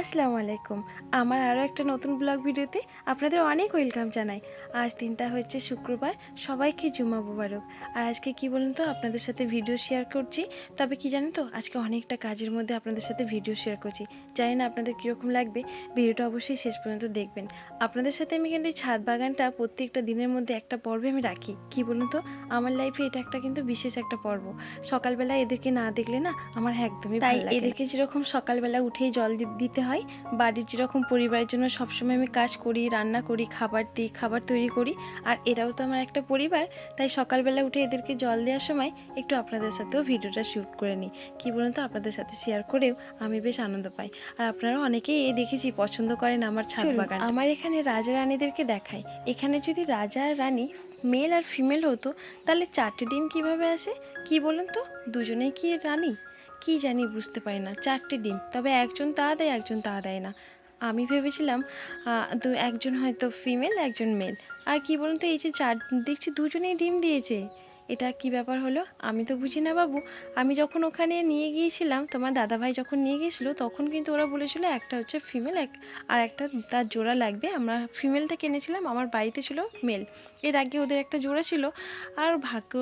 আসসালামু আলাইকুম। আমার আরও একটা নতুন ব্লগ ভিডিওতে আপনাদের অনেক ওয়েলকাম জানাই। আজ দিনটা হচ্ছে শুক্রবার, সবাইকে জুমা মুবারক। আর আজকে কি বলুন তো, আপনাদের সাথে ভিডিও শেয়ার করছি। তবে কি জানেন তো, আজকে অনেকটা কাজের মধ্যে আপনাদের সাথে ভিডিও শেয়ার করছি। জানি না আপনাদের কীরকম লাগবে, ভিডিওটা অবশ্যই শেষ পর্যন্ত দেখবেন। আপনাদের সাথে আমি কিন্তু এই ছাদ বাগানটা প্রত্যেকটা দিনের মধ্যে একটা পর্বে আমি রাখি। কি বলুন তো, আমার লাইফে এটা একটা কিন্তু বিশেষ একটা পর্ব। সকালবেলা এদেরকে না দেখলে না আমার একদমই ভালো লাগে না। এদেরকে যেরকম সকালবেলা উঠেই জল দিতে হয়, বাড়ির যেরকম পরিবারের জন্য সবসময় আমি কাজ করি, রান্না করি, খাবার দিই, খাবার তৈরি করি, আর এরাও তো আমার একটা পরিবার। তাই সকালবেলা উঠে এদেরকে জল দেওয়ার সময় একটু আপনাদের সাথেও ভিডিওটা শ্যুট করে নিই। কী বলুন তো, আপনাদের সাথে শেয়ার করেও আমি বেশ আনন্দ পাই। আর আপনারা অনেকেই দেখেছি পছন্দ করেন আমার ছাদ বাগান। আমার এখানে রাজা রানীদেরকে দেখাই। এখানে যদি রাজা আর রানী মেল আর ফিমেল হতো, তাহলে 4টে ডিম কিভাবে আসে? কি বলুন তো, দুজনেই কি রানী? কি জানি, বুঝতে পারি না। 4টে ডিম, তবে একজন তা দেয়, একজন তা দেয় না। আমি ভেবেছিলাম একজন হয়তো ফিমেল, একজন মেল। আর কি বলুন তো, এই যে দেখছি দুজনেই ডিম দিয়েছে, এটা কি ব্যাপার হলো? আমি তো বুঝি না বাবু। আমি যখন ওখানে নিয়ে গিয়েছিলাম, তোমার দাদাভাই যখন নিয়ে গিয়েছিল, তখন কিন্তু ওরা বলেছিল একটা হচ্ছে ফিমেল, আর একটা তার জোড়া লাগবে। আমরা ফিমেলটা কিনেছিলাম, আমার বাড়িতে ছিল মেল। এর আগে ওদের একটা জোড়া ছিল, আর ভাগ্য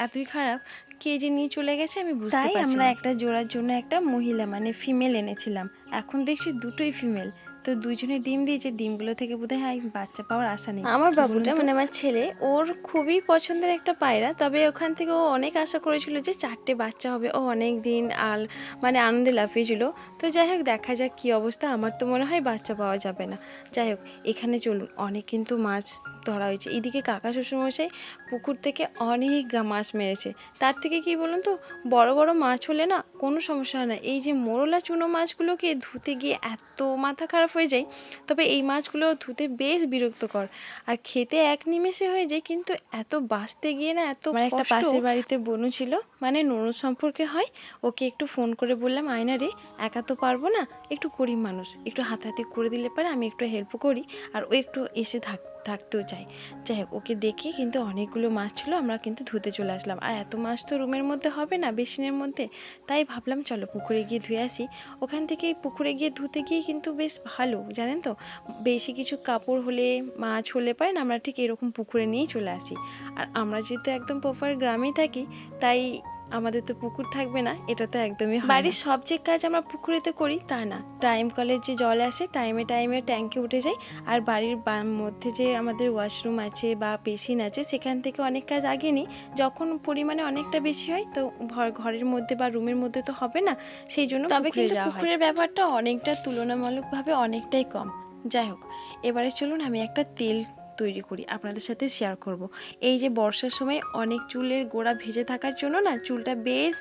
এতই খারাপ, কে যে নিয়ে চলে গেছে আমি বুঝতে পারছি না। তাই আমরা একটা জোড়ার জন্য একটা মহিলা মানে ফিমেল এনেছিলাম। এখন দেখছি দুটোই ফিমেল। তো দুইজনে ডিম দিয়েছে, ডিমগুলো থেকে বোধহয় হয় বাচ্চা পাওয়ার আশা নেই। আমার বাবুটা মানে আমার ছেলে, ওর খুবই পছন্দের একটা পায়রা। তবে ওখান থেকে ও অনেক আশা করেছিল যে 4টে বাচ্চা হবে। ও অনেক দিন মানে আনন্দে লাফিয়েছিল। তো যাই হোক, দেখা যাক কী অবস্থা। আমার তো মনে হয় বাচ্চা পাওয়া যাবে না। যাই হোক, এখানে চলুন, অনেক কিন্তু মাছ ধরা হয়েছে। এদিকে কাকা শ্বশুরমশাই পুকুর থেকে অনেক মাছ মেরেছে। তার থেকে কি বলুন তো, বড় বড় মাছ হলে না কোনো সমস্যা হয় না। এই যে মোরলা চুনো মাছগুলোকে ধুতে গিয়ে এত মাথা খারাপ হয়ে যায়। তবে এই মাছগুলো ধুতে বেশ বিরক্তকর, আর খেতে এক নিমেষে হয়ে যায়, কিন্তু এত বাঁচতে গিয়ে না এত কষ্ট। একটা পাশের বাড়িতে বনু ছিল, মানে ননদ সম্পর্কে হয়। ওকে একটু ফোন করে বললাম, আয়না রে, একা তো পারবো না, একটু গরিব মানুষ, একটু হাতাহাতি করে দিলে পারে, আমি একটু হেল্প করি, আর ও একটু এসে থাকতেও চাই। যাই হোক, ওকে ডেকে কিন্তু অনেকগুলো মাছ ছিল, আমরা কিন্তু ধুতে চলে আসলাম। আর এত মাছ তো রুমের মধ্যে হবে না, বেসিনের মধ্যে। তাই ভাবলাম চলো পুকুরে গিয়ে ধুয়ে আসি। ওখান থেকে পুকুরে গিয়ে ধুতে গিয়ে কিন্তু বেশ ভালো, জানেন তো। বেশি কিছু কাপড় হলে, মাছ হলে পারে না, আমরা ঠিক এরকম পুকুরে নিয়েই চলে আসি। আর আমরা যেহেতু একদম প্রপার গ্রামেই থাকি, তাই আমাদের তো পুকুর থাকবে না, এটা তো একদমই হয় না। বাড়ির সব যে কাজ আমরা পুকুরেতে করি তা না। টাইম কলের যে জল আসে, টাইমে টাইমে ট্যাঙ্কে উঠে যায়। আর বাড়ির মধ্যে যে আমাদের ওয়াশরুম আছে বা বেসিন আছে, সেখান থেকে অনেক কাজ আগে নিই। যখন পরিমাণে অনেকটা বেশি হয়, তো ঘরের মধ্যে বা রুমের মধ্যে তো হবে না, সেই জন্য তবে কিন্তু পুকুরের ব্যাপারটা অনেকটা তুলনামূলকভাবে অনেকটাই কম। যাই হোক, এবারে চলুন আমি একটা তেল তৈরি করি, আপনাদের সাথে শেয়ার করব। এই যে বর্ষার সময় অনেক চুলের গোড়া ভেজে থাকার জন্য না চুলটা বেশ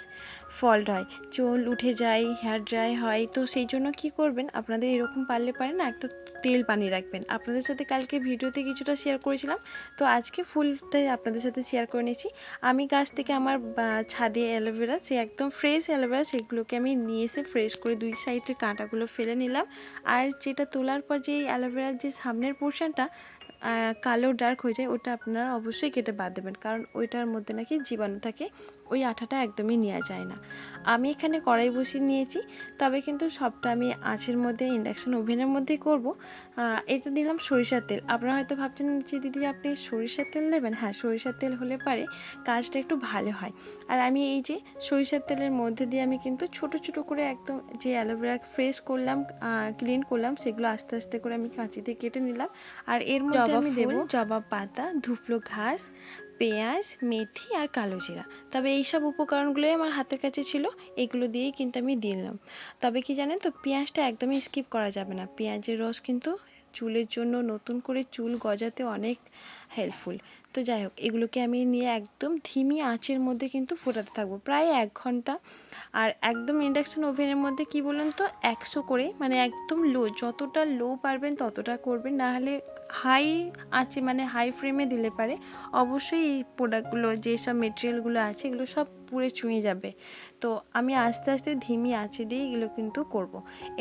ফল্ট হয়, চুল উঠে যায়, হেয়ার ড্রাই হয়। তো সেই জন্য কি করবেন, আপনাদের এরকম পারলে পারে না একটা তেল বানিয়ে রাখবেন। আপনাদের সাথে কালকে ভিডিওতে কিছুটা শেয়ার করেছিলাম, তো আজকে ফুলটাই আপনাদের সাথে শেয়ার করে নিয়েছি। আমি গাছ থেকে আমার ছাদে অ্যালোভেরা, সে একদম ফ্রেশ অ্যালোভেরা, সেগুলোকে আমি নিয়ে এসে ফ্রেশ করে দুই সাইডের কাঁটাগুলো ফেলে নিলাম। আর যেটা তোলার পর যে অ্যালোভেরার যে সামনের পোর্শনটা কালো ডার্ক হয়ে যায়, ওটা আপনারা অবশ্যই কেটে বাদ দেবেন, কারণ ওইটার মধ্যে নাকি জীবাণু থাকে, ওই আঠাটা একদমই নেওয়া যায় না। আমি এখানে কড়াই বসিয়ে নিয়েছি, তবে কিন্তু সবটা আমি আঁচের মধ্যে, ইন্ডাকশান ওভেনের মধ্যেই করব। এটা দিলাম সরিষার তেল। আপনারা হয়তো ভাবছেন যে দিদি আপনি সরিষার তেল দেবেন। হ্যাঁ, সরিষার তেল হলে পারে কাজটা একটু ভালো হয়। আর আমি এই যে সরিষার তেলের মধ্যে দিয়ে আমি কিন্তু ছোট ছোট করে একদম যে অ্যালোভেরা ফ্রেশ করলাম, ক্লিন করলাম, সেগুলো আস্তে আস্তে করে আমি কাঁচি দিয়ে কেটে নিলাম। আর এর মধ্যে আমি দেবো জবা পাতা, ধুপলো ঘাস, পেঁয়াজ, মেথি আর কালো জিরা। তবে এইসব উপকরণগুলোই আমার হাতের কাছে ছিল, এগুলো দিয়েই কিন্তু আমি দিলাম। তবে কি জানেন তো, পেঁয়াজটা একদমই স্কিপ করা যাবে না। পেঁয়াজের রস কিন্তু চুলের জন্য, নতুন করে চুল গজাতে অনেক হেল্পফুল। তো যাই হোক, এগুলোকে আমি নিয়ে একদম ধিমি আঁচের মধ্যে কিন্তু ফোটাতে থাকবো প্রায় 1 ঘন্টা। আর একদম ইন্ডাকশান ওভেনের মধ্যে কি বলুন তো, 100 করে, মানে একদম লো, যতটা লো পারবেন ততটা করবেন, না হলে হাই আঁচে মানে হাই ফ্লেমে দিলে পারে অবশ্যই এই প্রোডাক্টগুলো, যেসব মেটেরিয়ালগুলো আছে, এগুলো সব পুড়ে ছুঁয়ে যাবে। তো আমি আস্তে আস্তে ধিমি আঁচে দিয়ে এগুলো কিন্তু করব।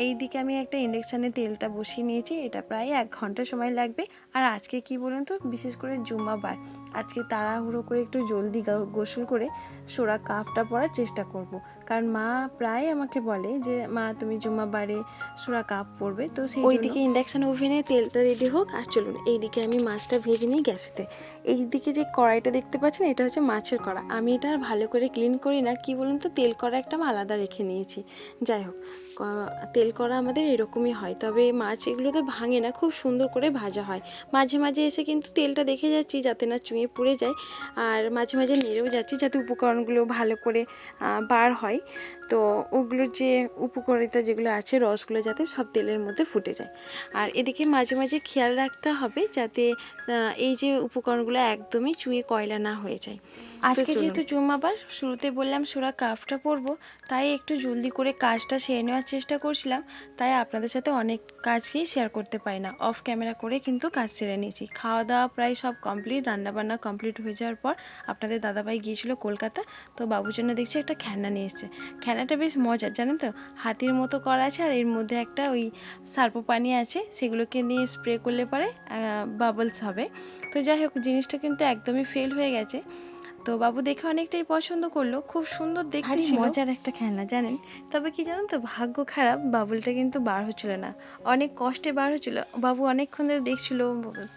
এই দিকে আমি একটা ইন্ডাকশানে তেলটা বসিয়ে নিয়েছি, এটা প্রায় 1 ঘন্টা সময় লাগবে। আর আজকে কি বলুন তো, বিশেষ করে জুম্মাবার, আজকে তাড়াহুড়ো করে একটু জলদি গোসল করে সোরা কাফটা পরার চেষ্টা করব। কারণ মা প্রায় আমাকে বলে যে মা তুমি জুম্মাবারে সোরা কাফ পরবে, তো সেই ওইদিকে ইন্ডাকশান ওভেনে তেলটা রেডি হোক। আর চলুন এইদিকে আমি মাছটা ভেজে নিই গ্যাসেতে। এইদিকে যে কড়াইটা দেখতে পাচ্ছেন এটা হচ্ছে মাছের কড়া। আমি এটা ভালো করে ক্লিন করি না, কি বলুন তো, তেল কড়া একটা আমি আলাদা রেখে নিয়েছি। যাই হোক, তেল কড়া আমাদের এরকমই হয়, তবে মাছ এগুলোতে ভাঙে না, খুব সুন্দর করে ভাজা হয়। মাঝে মাঝে এসে কিন্তু তেলটা দেখে যাচ্ছি যাতে না চুঁয়ে পুড়ে যায়, আর মাঝে মাঝে নেড়েও যাচ্ছি যাতে উপকরণগুলো ভালো করে বার হয়। তো ওগুলোর যে উপকারিতা যেগুলো আছে রসগুলো যাতে সব তেলের মধ্যে ফুটে যায়। আর এদিকে মাঝে মাঝে খেয়াল রাখতে হবে যাতে এই যে উপকরণগুলো একদমই চুঁয়ে কয়লা না হয়ে যায়। আজকে যেহেতু জুম্মাবার, শুরুতে বললাম সূরা কাফটা পড়বো, তাই একটু জলদি করে কাজটা সেরে নেওয়ার চেষ্টা করছিলাম। তাই আপনাদের সাথে অনেক কাজকেই শেয়ার করতে পারি না, অফ ক্যামেরা করে কিন্তু কাজ সেরে নিয়েছি। খাওয়া দাওয়া প্রায় সব কমপ্লিট, রান্নাবান্না কমপ্লিট হয়ে যাওয়ার পর আপনাদের দাদাভাই গিয়েছিল কলকাতা, তো বাবুর জন্য দেখছি একটা খেলনা নিয়ে এসেছে। খেলনাটা বেশ মজার, জানেন তো, হাতির মতো করা আছে আর এর মধ্যে একটা ওই সার্পো পানি আছে, সেগুলোকে নিয়ে স্প্রে করলে পরে বাবলস হবে। তো যাই হোক, জিনিসটা কিন্তু একদমই ফেল হয়ে গেছে। তো বাবু দেখে অনেকটাই পছন্দ করলো, খুব সুন্দর দেখতে ছিল, মজার একটা খেলনা জানেন। তবে কি জানেন তো, ভাগ্য খারাপ, বাবুলটা কিন্তু বার হচ্ছিল না, অনেক কষ্টে বার হচ্ছিল। বাবু অনেকক্ষণ ধরে দেখছিল,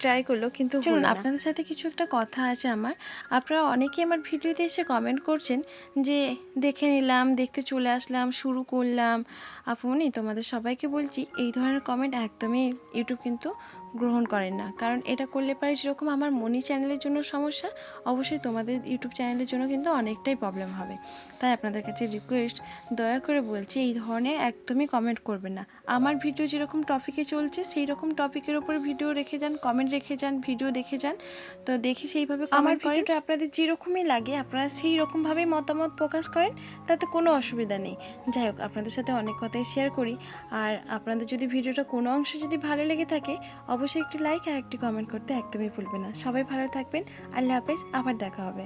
ট্রাই করলো, কিন্তু চলুন আপনাদের সাথে কিছু একটা কথা আছে আমার। আপনারা অনেকেই আমার ভিডিওতে এসে কমেন্ট করছেন যে দেখে নিলাম, দেখতে চলে আসলাম, শুরু করলাম। আপনি তোমাদের সবাইকে বলছি এই ধরনের কমেন্ট একদমই ইউটিউব কিন্তু গ্রহণ করেন না, কারণ এটা করলে পারে যেরকম আমার মনি চ্যানেলের জন্য সমস্যা, অবশ্যই তোমাদের ইউটিউব চ্যানেলের জন্য কিন্তু অনেকটাই প্রবলেম হবে। তাই আপনাদের কাছে রিকোয়েস্ট, দয়া করে বলছি এই ধরনের একদমই কমেন্ট করবেন না। আমার ভিডিও যেরকম টপিকে চলছে সেই রকম টপিকের ওপরে ভিডিও রেখে যান, কমেন্ট রেখে যান, ভিডিও দেখে যান, তো দেখি সেইভাবে আমার ভিডিওটা আপনাদের যেরকমই লাগে আপনারা সেই রকমভাবেই মতামত প্রকাশ করেন, তাতে কোনো অসুবিধা নেই। যাই হোক, আপনাদের সাথে অনেক কথাই শেয়ার করি, আর আপনাদের যদি ভিডিওটা কোনো অংশে যদি ভালো লেগে থাকে অবশ্যই একটি লাইক আর একটি কমেন্ট করতে একদমই ভুলবেন না। সবাই ভালো থাকবেন, আল্লাহ হাফেজ, আবার দেখা হবে।